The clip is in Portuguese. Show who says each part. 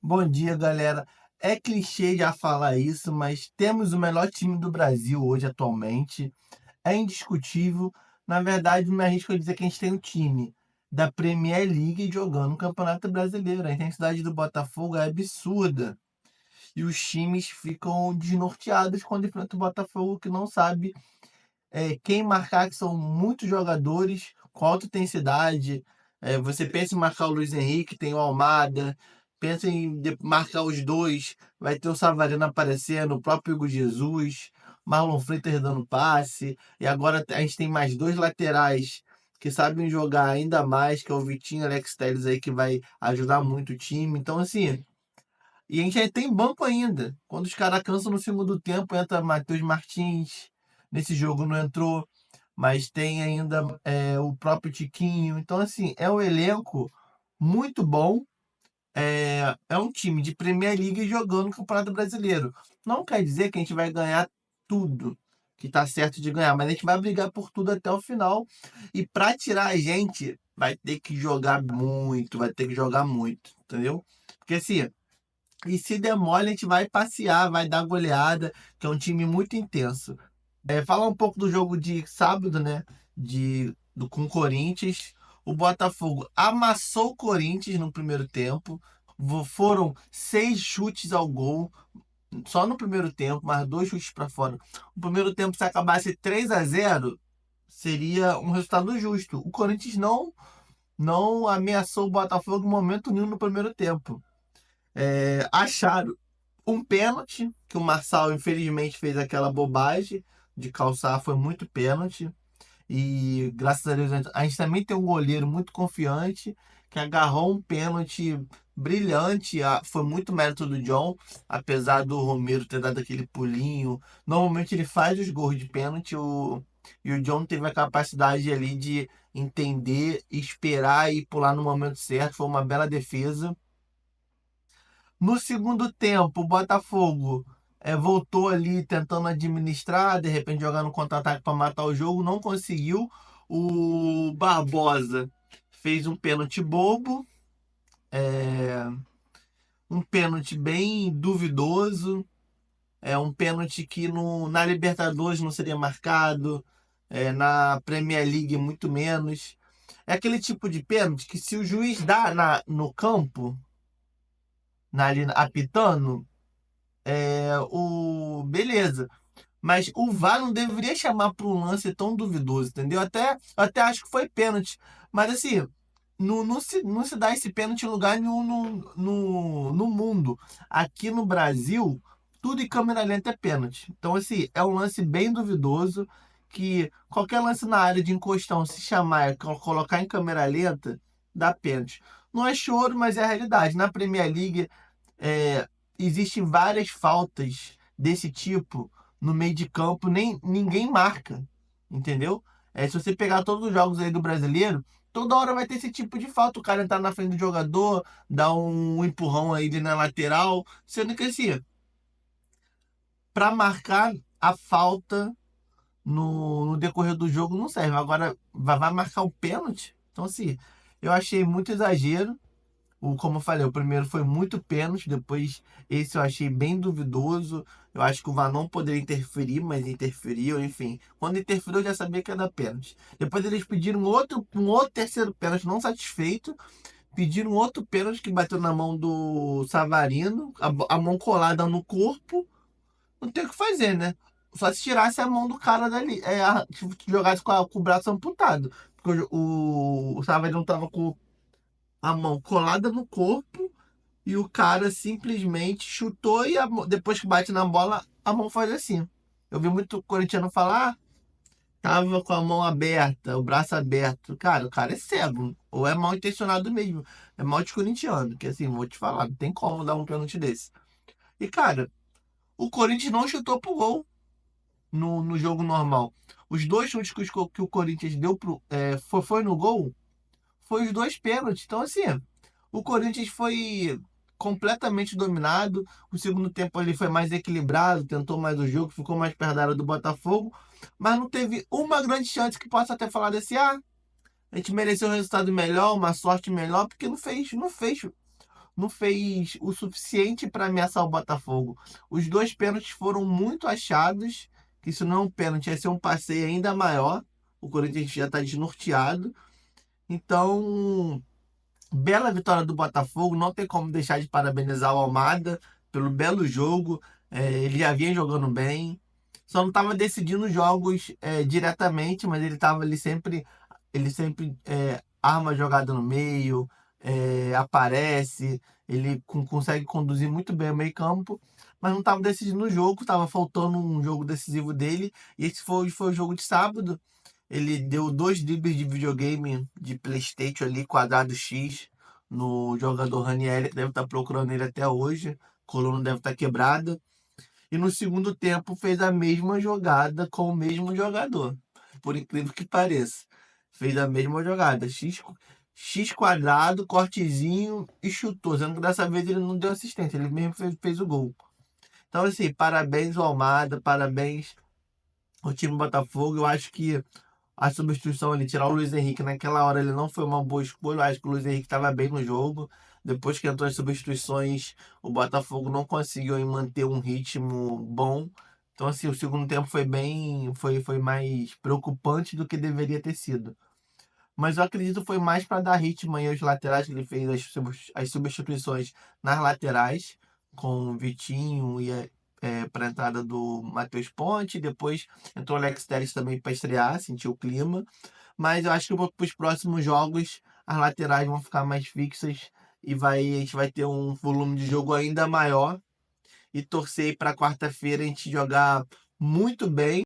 Speaker 1: Bom dia, galera. É clichê já falar isso, mas temos o melhor time do Brasil hoje atualmente. É indiscutível. Na verdade, me arrisco a dizer que a gente tem um time da Premier League jogando no Campeonato Brasileiro. A intensidade do Botafogo é absurda. E os times ficam desnorteados quando enfrentam o Botafogo, que não sabe quem marcar, que são muitos jogadores com alta intensidade. Você pensa em marcar o Luiz Henrique, tem o Almada, pensa em marcar os dois, vai ter o Savarino aparecendo, o próprio Hugo Jesus, Marlon Freitas dando passe, e agora a gente tem mais dois laterais que sabem jogar ainda mais, que é o Vitinho e Alex Telles aí, que vai ajudar muito o time. Então, assim, e a gente aí tem banco ainda. Quando os caras cansam no segundo tempo, entra Matheus Martins. Nesse jogo não entrou, mas tem ainda o próprio Tiquinho. Então, assim, é um elenco muito bom. É um time de Premier League jogando no Campeonato Brasileiro. Não quer dizer que a gente vai ganhar tudo que tá certo de ganhar, mas a gente vai brigar por tudo até o final. E para tirar a gente, vai ter que jogar muito, vai ter que jogar muito, entendeu? Porque assim, e se der mole, a gente vai passear, vai dar goleada, que é um time muito intenso. Falar um pouco do jogo de sábado, né? Com o Corinthians. O Botafogo amassou o Corinthians no primeiro tempo. Foram 6 chutes ao gol, só no primeiro tempo, mais 2 chutes para fora. O primeiro tempo, se acabasse 3-0, seria um resultado justo. O Corinthians não ameaçou o Botafogo em momento nenhum no primeiro tempo. Acharam um pênalti, que o Marçal infelizmente fez aquela bobagem de calçar, foi muito pênalti. E graças a Deus a gente também tem um goleiro muito confiante que agarrou um pênalti brilhante. Foi muito mérito do John, apesar do Romero ter dado aquele pulinho. Normalmente ele faz os gols de pênalti, e o John teve a capacidade ali de entender, esperar e pular no momento certo. Foi uma bela defesa. No segundo tempo, o Botafogo voltou ali tentando administrar, de repente jogando contra-ataque para matar o jogo, não conseguiu. O Barbosa fez um pênalti bobo, é, um pênalti bem duvidoso, um pênalti que na Libertadores não seria marcado, na Premier League muito menos. É aquele tipo de pênalti que se o juiz dá no campo, ali apitando, beleza. Mas o VAR não deveria chamar para um lance tão duvidoso, entendeu? Até acho que foi pênalti. Mas assim, não se dá esse pênalti em lugar nenhum no mundo. Aqui no Brasil, tudo em câmera lenta é pênalti. Então, assim, é um lance bem duvidoso que qualquer lance na área de encostão, se chamar, colocar em câmera lenta, dá pênalti. Não é choro, mas é a realidade. Na Premier League, é, existem várias faltas desse tipo no meio de campo, nem ninguém marca, entendeu? Se você pegar todos os jogos aí do brasileiro, toda hora vai ter esse tipo de falta. O cara entrar na frente do jogador, dar um empurrão aí na lateral, sendo que assim, para marcar a falta no decorrer do jogo não serve. Agora vai marcar o pênalti. Então, assim, eu achei muito exagero. Como eu falei, o primeiro foi muito pênalti, depois esse eu achei bem duvidoso. Eu acho que o VAR não poderia interferir, mas interferiu, enfim. Quando interferiu, eu já sabia que ia dar pênalti. Depois eles pediram um outro terceiro pênalti, não satisfeito. Pediram outro pênalti que bateu na mão do Savarino, a mão colada no corpo. Não tem o que fazer, né? Só se tirasse a mão do cara dali, tipo, jogasse com o braço amputado. Porque o Savarino tava com a mão colada no corpo e o cara simplesmente chutou e depois que bate na bola, a mão faz assim. Eu vi muito corintiano falar, tava com a mão aberta, o braço aberto. Cara, o cara é cego. Ou é mal intencionado mesmo. É mal de corintiano. Que assim, vou te falar, não tem como dar um pênalti desse. E, cara, o Corinthians não chutou pro gol no jogo normal. Os dois chutes que o Corinthians deu foi no gol, foi os dois pênaltis. Então, assim, o Corinthians foi completamente dominado. O segundo tempo ele foi mais equilibrado, tentou mais o jogo, ficou mais perto da área do Botafogo, mas não teve uma grande chance que possa ter falado assim: a gente mereceu um resultado melhor, uma sorte melhor, porque não fez não fez o suficiente para ameaçar o Botafogo. Os dois pênaltis foram muito achados, que isso não é um pênalti, ia ser um passeio ainda maior. O Corinthians já está desnorteado. Então, bela vitória do Botafogo, não tem como deixar de parabenizar o Almada pelo belo jogo. Ele já vinha jogando bem, só não estava decidindo jogos diretamente, mas ele sempre arma a jogada no meio, aparece, ele consegue conduzir muito bem o meio campo, mas não estava decidindo o jogo, estava faltando um jogo decisivo dele, e esse foi o jogo de sábado. Ele deu 2 dribles de videogame de PlayStation ali, quadrado X, no jogador Ranieri, que deve estar procurando ele até hoje. A coluna deve estar quebrada. E no segundo tempo fez a mesma jogada com o mesmo jogador. Por incrível que pareça. Fez a mesma jogada. X quadrado, cortezinho e chutou. Sendo que dessa vez ele não deu assistência, ele mesmo fez o gol. Então, assim, parabéns ao Almada, parabéns ao time do Botafogo. Eu acho que a substituição ali, tirar o Luiz Henrique naquela hora, ele não foi uma boa escolha. Eu acho que o Luiz Henrique estava bem no jogo. Depois que entrou as substituições, o Botafogo não conseguiu aí manter um ritmo bom. Então, assim, o segundo tempo foi mais preocupante do que deveria ter sido. Mas eu acredito que foi mais para dar ritmo aí aos laterais, que ele fez as substituições nas laterais, com o Vitinho e para a entrada do Matheus Ponte. Depois entrou o Alex Telles também para estrear, sentiu o clima. Mas eu acho que para os próximos jogos as laterais vão ficar mais fixas e a gente vai ter um volume de jogo ainda maior. E torcer para quarta-feira a gente jogar muito bem.